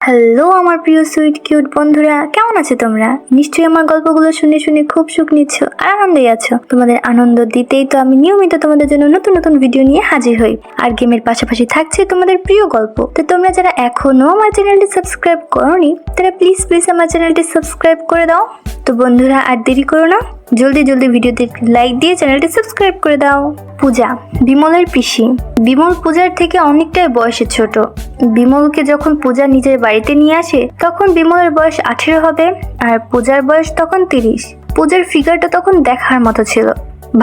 Hello আমার প্রিয় sweet cute বন্ধুরা, কেমন আছো তোমরা? নিশ্চয়ই আমার গল্পগুলো শুনে শুনে খুব সুখ নিচ্ছ আর আনন্দে আছো। তোমাদের আনন্দ দিতেই তো আমি নিয়মিত তোমাদের জন্য নতুন নতুন ভিডিও নিয়ে হাজির হই। আর গেমের পাশাপাশি থাকছে তোমাদের প্রিয় গল্প। তো তোমরা যারা এখনো আমার চ্যানেলটি সাবস্ক্রাইব করোনি তারা প্লিজ আমার চ্যানেলটি সাবস্ক্রাইব করে দাও। তো বন্ধুরা আর দেরি করো না, জলদি ভিডিওতে লাইক দিয়ে চ্যানেলটি সাবস্ক্রাইব করে দাও। পূজা, বিমলের পিসি। বিমল পূজার থেকে অনেকটাই বয়সে ছোট। বিমলকে যখন পূজা নিজের বাড়িতে নিয়ে আসে তখন বিমলের বয়স 18 হবে আর পূজার বয়স তখন 30। পূজার ফিগারটা তখন দেখার মতো ছিল।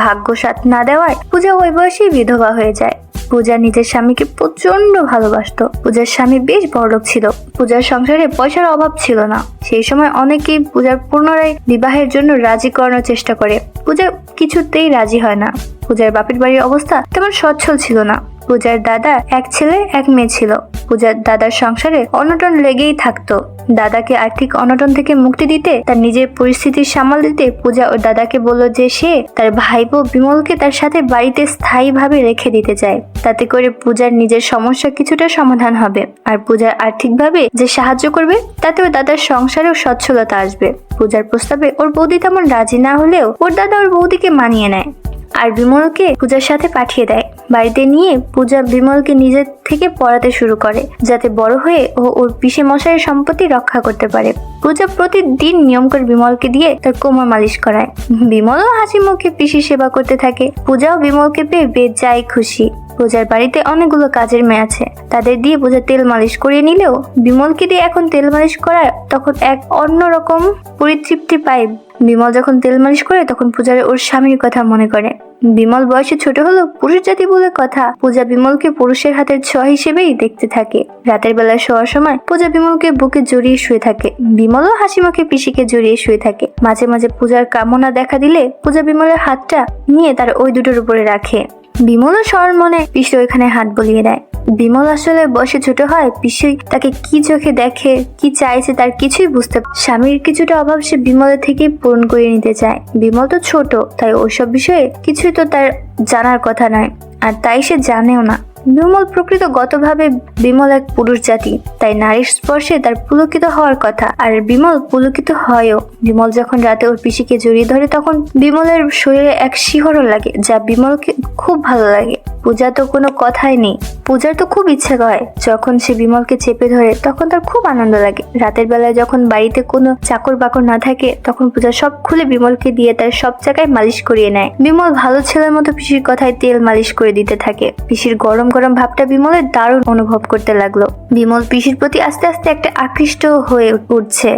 ভাগ্য সাথ না দেওয়ায় পূজা ওই বয়সেই বিধবা হয়ে যায়। পূজা নিজের স্বামীকে প্রচন্ড ভালোবাসতো। পূজার স্বামী বেশ বড়লোক ছিল। পূজার সংসারে পয়সার অভাব ছিল না। সেই সময় অনেকেই পূজার পুনরায় বিবাহের জন্য রাজি করানোর চেষ্টা করে। পূজা কিছুতেই রাজি হয় না। পূজার বাপের বাড়ির অবস্থা তেমন সচ্ছল ছিল না। পূজার দাদা এক ছেলে এক মেয়ে ছিল। পূজার দাদার সংসারে অনটন লেগেই থাকতো। দাদাকে আর্থিক অনটন থেকে মুক্তি দিতে, তার নিজের পরিস্থিতি সামাল দিতে পূজা ও দাদাকে বলল যে সে তার ভাইপো বিমলকে তার সাথে বাড়িতে স্থায়ীভাবে রেখে দিতে চায়। তাতে করে পূজার নিজের সমস্যা কিছুটা সমাধান হবে আর পূজার আর্থিকভাবে যে সাহায্য করবে তাতে ওর দাদার সংসারেও সচ্ছলতা আসবে। পূজার প্রস্তাবে ওর বৌদি তেমন রাজি না হলেও ওর দাদা ওর বৌদিকে মানিয়ে নেয় আর বিমলকে পূজার সাথে পাঠিয়ে দেয়। বাড়িতে নিয়ে পূজা বিমলকে নিজের থেকে পড়াতে শুরু করে যাতে বড় হয়ে ও ওর পিসে মশাইয়ের সম্পত্তি রক্ষা করতে পারে। পূজা প্রতিদিন নিয়ম করে বিমলকে দিয়ে তার কোমর মালিশ করায়। বিমলও হাসি মুখে পিসির সেবা করতে থাকে। পূজাও বিমলকে পেয়ে বেজায় খুশি। পূজার বাড়িতে অনেকগুলো কাজের মেয়ে আছে, তাদের দিয়ে পূজা তেল মালিশ করিয়ে নিলেও বিমলকে দিয়ে এখন তেল মালিশ করার তখন এক অন্যরকম পরিতৃপ্তি পায়। বিমল যখন তেল মালিশ করে তখন পূজার ওর স্বামীর কথা মনে করে। বিমল বয়সে ছোট হলেও পুরুষ জাতি বলে কথা। পূজা বিমলকে পুরুষের হাতের ছোঁয়া হিসেবেই দেখতে থাকে। রাতের বেলা শোয়ার সময় পূজা বিমলকে বুকে জড়িয়ে শুয়ে থাকে। বিমলও হাসি মুখে পিসিকে জড়িয়ে শুয়ে থাকে। মাঝে মাঝে পূজার কামনা দেখা দিলে পূজা বিমলের হাতটা নিয়ে তার ওই দুটোর উপরে রাখে। বিমলও সরল মনে পিসি ওইখানে হাত বলিয়ে দেয়। বিমল আসলে বয়সে ছোট হয়, পিসি তাকে কি চোখে দেখে, কি চাইছে তার কিছুই বুঝতে। স্বামীর কিছুটা অভাব সে বিমলের থেকেই পূরণ করে নিতে চায়। বিমল তো ছোট, তাই ওইসব বিষয়ে কিছুই তো তার জানার কথা নয়, আর তাই সে জানেও না। বিমল প্রকৃতগতভাবে বিমল এক পুরুষ জাতি, তাই নারীর স্পর্শে তার পুলকিত হওয়ার কথা, আর বিমল পুলকিত হয়ও। বিমল যখন রাতে ওর পিসিকে জড়িয়ে ধরে তখন বিমলের শরীরে এক শিহরণ লাগে যা বিমলকে খুব ভালো লাগে। পূজা তো কোনো কথাই নেই। পূজার তো খুব ইচ্ছা হয় যখন সে বিমলকে চেপে ধরে তখন তার খুব আনন্দ লাগে। রাতের বেলায় যখন বাড়িতে কোনো চাকর বাকর না থাকে তখন পূজা সব খুলে বিমলকে দিয়ে তার সব জায়গায় মালিশ করিয়ে নেয়। বিমল ভালো ছেলের মতো পিসির কথায় তেল মালিশ করে দিতে থাকে। পিসির গরম গরম ভাবটা বিমলের দারুণ অনুভব করতে লাগলো। বিমল পিসির প্রতি আস্তে আস্তে একটা আকৃষ্ট হয়ে উঠছে।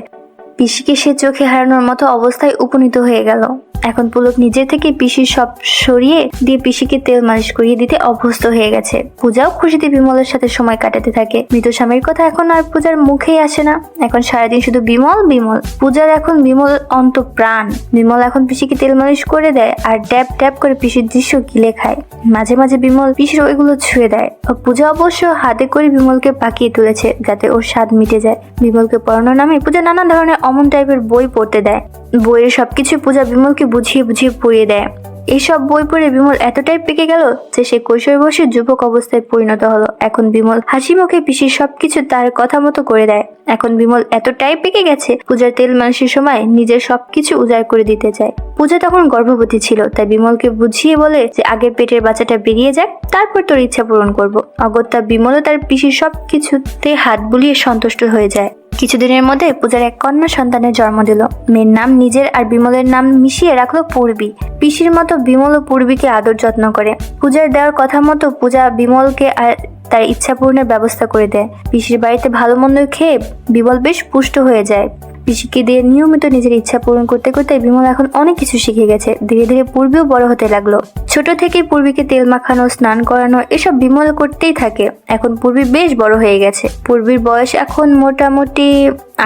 পিসিকে সে চোখে হারানোর মতো অবস্থায় উপনীত হয়ে গেল। এখন পুলক নিজে থেকে পিসির সব সরিয়ে দিয়ে পিসিকে তেল মালিশ করিয়ে দিতে অভ্যস্ত হয়ে গেছে। পূজাও খুশিতে বিমলের সাথে সময় কাটাতে থাকে। মৃত স্বামীর কথা এখন আর পূজার মুখেই আসে না। এখন সারাদিন শুধু বিমল বিমল। পূজার এখন বিমল অন্তঃপ্রাণ। বিমল এখন পিসিকে তেল মালিশ করে দেয় আর ড্যাব ড্যাব করে পিসির দৃশ্য গিলে খায়। মাঝে মাঝে বিমল পিসির ওইগুলো ছুঁয়ে দেয়। পূজা অবশ্য হাতে করে বিমলকে পাকিয়ে তুলেছে যাতে ওর স্বাদ মিটে যায়। বিমলকে পড়ানোর নামে পূজা নানা ধরনের অমন টাইপের বই পড়তে দেয়। বইয়ের সবকিছু পূজা বিমলকে বুঝিয়ে পড়িয়ে দেয়। এইসব বই পড়ে বিমল এতটাই পেকে গেল যে সে কৈশোর বয়সে যুবক অবস্থায় পরিণত হলো। এখন বিমল হাসি মুখে পিসির সবকিছু তার কথা মতো করে দেয়। এখন বিমল এতটাই পেকে গেছে পূজার তেল মালিশের সময় নিজের সবকিছু উজাড় করে দিতে চায়। পূজা তখন গর্ভবতী ছিল, তাই বিমলকে বুঝিয়ে বলে যে আগের পেটের বাচ্চাটা বেরিয়ে যাক, তারপর তোর ইচ্ছা পূরণ করবো। অগত্যা বিমলও তার পিসির সবকিছুতে হাত বুলিয়ে সন্তুষ্ট হয়ে যায়। কিছুদিনের মধ্যে পূজার এক কন্যা সন্তানের জন্ম দিল। মেয়ের নাম নিজের আর বিমলের নাম মিশিয়ে রাখলো পূর্বী। পিসির মতো বিমল ও পূর্বীকে আদর যত্ন করে। পূজার দেওয়ার কথা মতো পূজা বিমলকে আর তার ইচ্ছা পূরণের ব্যবস্থা করে দেয়। পিসির বাড়িতে ভালো মন্দ খেয়ে বিমল বেশ পুষ্ট হয়ে যায়। পিসিকে দিয়ে নিয়মিত নিজের ইচ্ছা পূরণ করতে করতে বিমল এখন অনেক কিছু শিখে গেছে। ধীরে ধীরে পূর্বীও বড় হতে লাগলো। ছোট থেকেই পূর্বীকে তেল মাখানো, স্নান করানো এসব বিমল করতেই থাকে। এখন পূর্বী বেশ বড় হয়ে গেছে। পূর্বীর বয়স এখন মোটামুটি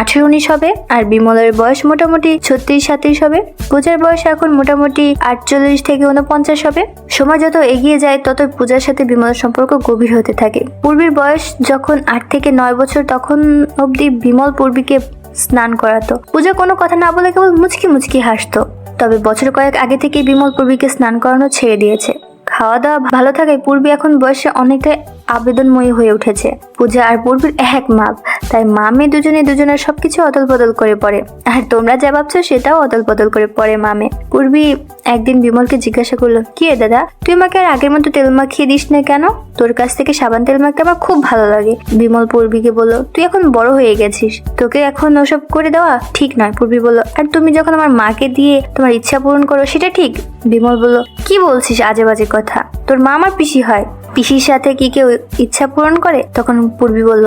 18-19 হবে আর বিমলের বয়স মোটামুটি 36-37 হবে। পূজার বয়স এখন মোটামুটি 48 থেকে 49 হবে। সময় যত এগিয়ে যায় তত পূজার সাথে বিমলের সম্পর্ক গভীর হতে থাকে। পূর্বীর বয়স যখন 8 থেকে 9 বছর তখন অবধি বিমল পূর্বীকে স্নান করাতো। পূজা কোনো কথা না বলে কেবল মুচকি মুচকি হাসতো। তবে বছর কয়েক আগে থেকে বিমল পূর্বীকে স্নান করানো ছেড়ে দিয়েছে। খাওয়া দাওয়া ভালো থাকায় পূর্বী এখন বয়সে অনেকটাই আবেদনময়ী হয়ে উঠেছে। পূজা আর পূর্বীর এক মাপ, তাই মা মেয়ে দুজনের সবকিছু অদল বদল করে পড়ে। আর তোমরা যা ভাবছো সেটাও অদল বদল করে পড়ে মামে। পূর্বী একদিন বিমলকে জিজ্ঞাসা করলো, কি রে দাদা, তুই আমাকে আর আগের মতো তেল মাখিয়ে দিস না কেন? তোর কাছ থেকে সাবান তেল মাখতে আমার খুব ভালো লাগে। বিমল পূর্বীকে বলল, তুই এখন বড় হয়ে গেছিস, তোকে এখন ওসব করে দেওয়া ঠিক নয়। পূর্বী বলল, আর তুমি যখন আমার মাকে দিয়ে তোমার ইচ্ছা পূরণ করো সেটা ঠিক। বিমল বলল, কি বলছিস আজে বাজে কথা, তোর মা আমার পিসি হয়, পিসির সাথে কি কেউ ইচ্ছা পূরণ করে? তখন পূর্বী বলল,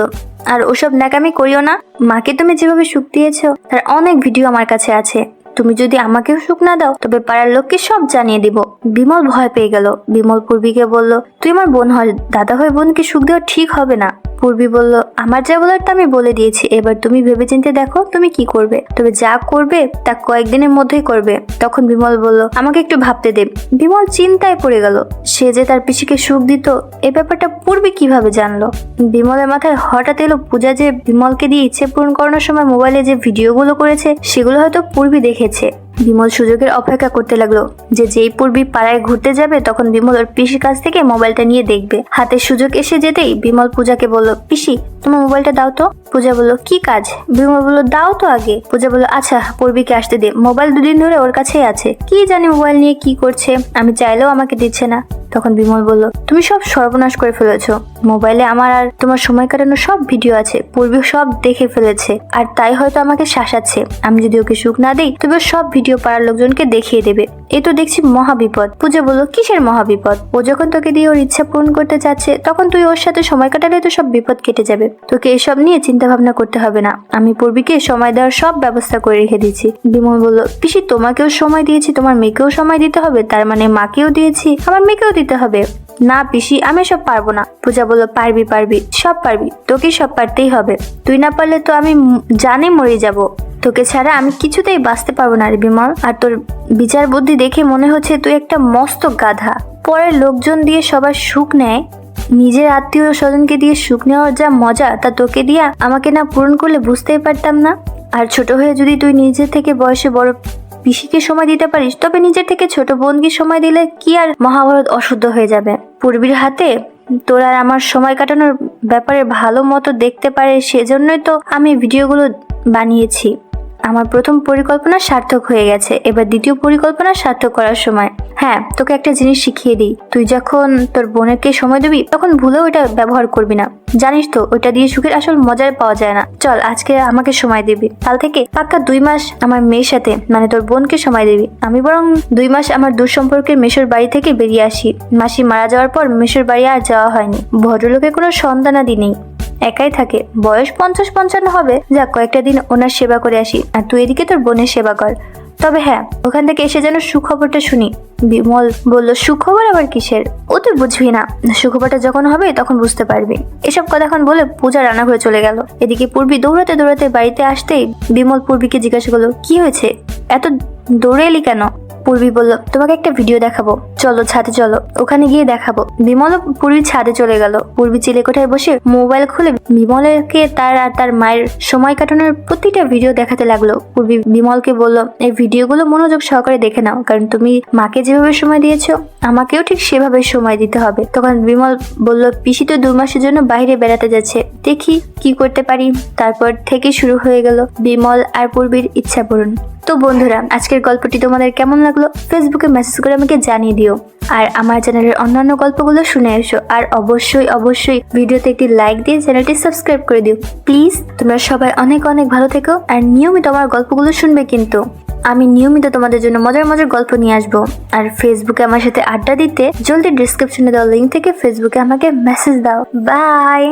আর ওসব ন্যাকামি করিও না, মাকে তুমি যেভাবে সুখ দিয়েছো তার অনেক ভিডিও আমার কাছে আছে, তুমি যদি আমাকেও সুখ না দাও তবে পাড়ার লোককে সব জানিয়ে দিব। বিমল ভয় পেয়ে গেল। বিমল পূর্বীকে বলল, তুই আমার বোন হয়, দাদা হয়ে বোনকে সুখ দেওয়া ঠিক হবে না। পূর্বী বলল, আমার যা বলার তা আমি বলে দিয়েছি, এবার তুমি ভেবেচিন্তে দেখো তুমি কি করবে, তবে যা করবে তা কয়েকদিনের মধ্যেই করবে। তখন বিমল বলল, আমাকে একটু ভাবতে দে। বিমল চিন্তায় পড়ে গেল, সে যে তার পিসিকে সুখ দিত এ ব্যাপারটা পূর্বী কিভাবে জানলো? বিমলের মাথায় হঠাৎ এলো, পূজা যে বিমলকে দিয়ে ইচ্ছে পূরণ করানোর সময় মোবাইলে যে ভিডিওগুলো করেছে সেগুলো হয়তো পূর্বী দেখেছে। বিমল সুযোগের অপেক্ষা করতে লাগলো, যে যেই পূর্বী পাড়ায় ঘুরতে যাবে তখন বিমল ওর পিসির কাছ থেকে মোবাইলটা নিয়ে দেখবে। হাতে সুযোগ এসে যেতেই বিমল পূজাকে বলল, পিসি তোমার মোবাইলটা দাও তো। পূজা বলল, কি কাজ? বিমল বলল, দাও তো আগে। পূজা বলল, আচ্ছা পূর্বীকে আসতে দে, মোবাইল দুদিন ধরে ওর কাছেই আছে, কি জানি মোবাইল নিয়ে কি করছে, আমি চাইলেও আমাকে দিচ্ছে না। তখন বিমল বলল, তুমি সব সর্বনাশ করে ফেলেছো, মোবাইলে আমার আর তোমার সময় কাটানোর সব ভিডিও আছে, পূর্বী সব দেখে ফেলেছে, আর তাই হয়তো আমাকে শাসাচ্ছে, আমি যদি ওকে সুখ না দিই তবে সব ভিডিও পাড়ার লোকজনকে দেখিয়ে দেবে, এ তো দেখছি মহাবিপদ। পূজা বলল, কিসের মহাবিপদ? ও যখন তোকে দিয়ে ওর ইচ্ছা পূরণ করতে চাচ্ছে তখন তুই ওর সাথে সময় কাটালে তো সব বিপদ কেটে যাবে, তোকে এসব নিয়ে চিন্তা ভাবনা করতে হবে না, আমি পূর্বীকে সময় দেওয়ার সব ব্যবস্থা করে রেখে দিয়েছি। বিমল বলল, পিসি তোমাকেও সময় দিয়েছি, তোমার মেয়েকেও সময় দিতে হবে, তার মানে মাকেও দিয়েছি, আমার মেয়েকেও দিতে হবে। না পিসি, আমি সব পারবো না। পূজা বলল, পারবি পারবি, সব পারবি, তোকে সব পারতেই হবে, তুই না পারলে তো আমি জানে মরে যাব, তোকে ছাড়া আমি কিছুতেই বাঁচতে পারবো না রে বিমল, আর তোর বিচার বুদ্ধি দেখে মনে হচ্ছে তুই একটা মস্ত গাধা। পরের লোকজন দিয়ে সবার সুখ নেয়, নিজের আত্মীয় স্বজনকে দিয়ে সুখ নেওয়ার যা মজা তা তোকে দিয়া আমাকে না পূরণ করলে বুঝতেই পারতাম না। আর ছোট হয়ে যদি তুই নিজের থেকে বয়সে বড় পিসিকে সময় দিতে পারিস তবে নিজের থেকে ছোট বোনকে সময় দিলে কি আর মহাভারত অশুদ্ধ হয়ে যাবে? পূর্বীর হাতে তোর আর আমার সময় কাটানোর ব্যাপারে ভালো মতো দেখতে পারে, সেজন্যই তো আমি ভিডিওগুলো বানিয়েছি। আমার প্রথম পরিকল্পনা সার্থক হয়ে গেছে, এবার দ্বিতীয় পরিকল্পনা সার্থক করার সময়। হ্যাঁ, তোকে একটা জিনিস শিখিয়ে দিই, তুই যখন তোর বোনকে সময় দিবি তখন ভুলেও ওটা ব্যবহার করবি না, জানিস তো ওটা দিয়ে সুখের আসল মজার পাওয়া যায় না। চল আজকে আমাকে সময় দিবি, কাল থেকে পাক্কা 2 মাস আমার মেয়ের সাথে মানে তোর বোনকে সময় দিবি। আমি বরং 2 মাস আমার দূর সম্পর্কের মেশোর বাড়ি থেকে বেরিয়ে আসি, মাসি মারা যাওয়ার পর মেশোর বাড়ি আর যাওয়া হয়নি, ভদ্রলোকের কোনো সন্তানাদি নেই, একাই থাকে, বয়স 50-55 হবে, যা কয়েকটা দিন ওনার সেবা করে আসি, আর তুই এদিকে তোর বোনের সেবা কর। তবে হ্যাঁ, ওখান থেকে এসে যেন সুখবরটা শুনি। বিমল বলল, সুখবর আবার কিসের? ও তুই বুঝবি না, সুখবরটা যখন হবে তখন বুঝতে পারবি। এসব কথা এখন বলে পূজা রান্নাঘরে চলে গেল। এদিকে পূর্বী দৌড়াতে দৌড়াতে বাড়িতে আসতেই বিমল পূর্বীকে জিজ্ঞাসা করলো, কি হয়েছে, এত দৌড়ে এলি কেন? পূর্বী বলল, তোমাকে একটা ভিডিও দেখাবো, চলো ছাদে চলো, ওখানে গিয়ে দেখাবো। বিমল পূর্বীর ছাদে চলে গেল। পূর্বী চিলেকোঠায় বসে মোবাইল খুলে বিমলকে তার আর তার মায়ের সময় কাটানোর প্রতিটা ভিডিও দেখাতে লাগলো। পূর্বী বিমলকে বলল, এই ভিডিওগুলো মনোযোগ সহকারে দেখে নাও, কারণ তুমি মাকে যেভাবে সময় দিয়েছো আমাকেও ঠিক সেভাবে সময় দিতে হবে। তখন বিমল বলল, পিসি তো 2 মাসের জন্য বাইরে বেড়াতে যাচ্ছে, দেখি কি করতে পারি। তারপর থেকে শুরু হয়ে গেল বিমল আর পূর্বীর ইচ্ছা পূরণ। তো বন্ধুরা, আজকের গল্পটি তোমাদের কেমন লাগলো ফেসবুকে মেসেজ করে আমাকে জানিয়ে দিও, আর আমার চ্যানেলের অন্যান্য গল্পগুলো শুনে এসো, আর অবশ্যই ভিডিওতে একটি লাইক দিয়ে চ্যানেলটি সাবস্ক্রাইব করে দিও প্লিজ। তোমরা সবাই অনেক অনেক ভালো থেকো, আর নিয়মিত আমার গল্পগুলো শুনবে কিন্তু। আমি নিয়মিত তোমাদের জন্য মজার মজার গল্প নিয়ে আসবো। আর ফেসবুকে আমার সাথে আড্ডা দিতে জলদি ডিসক্রিপশনে দেওয়া লিঙ্ক থেকে ফেসবুকে আমাকে মেসেজ দাও। বাই।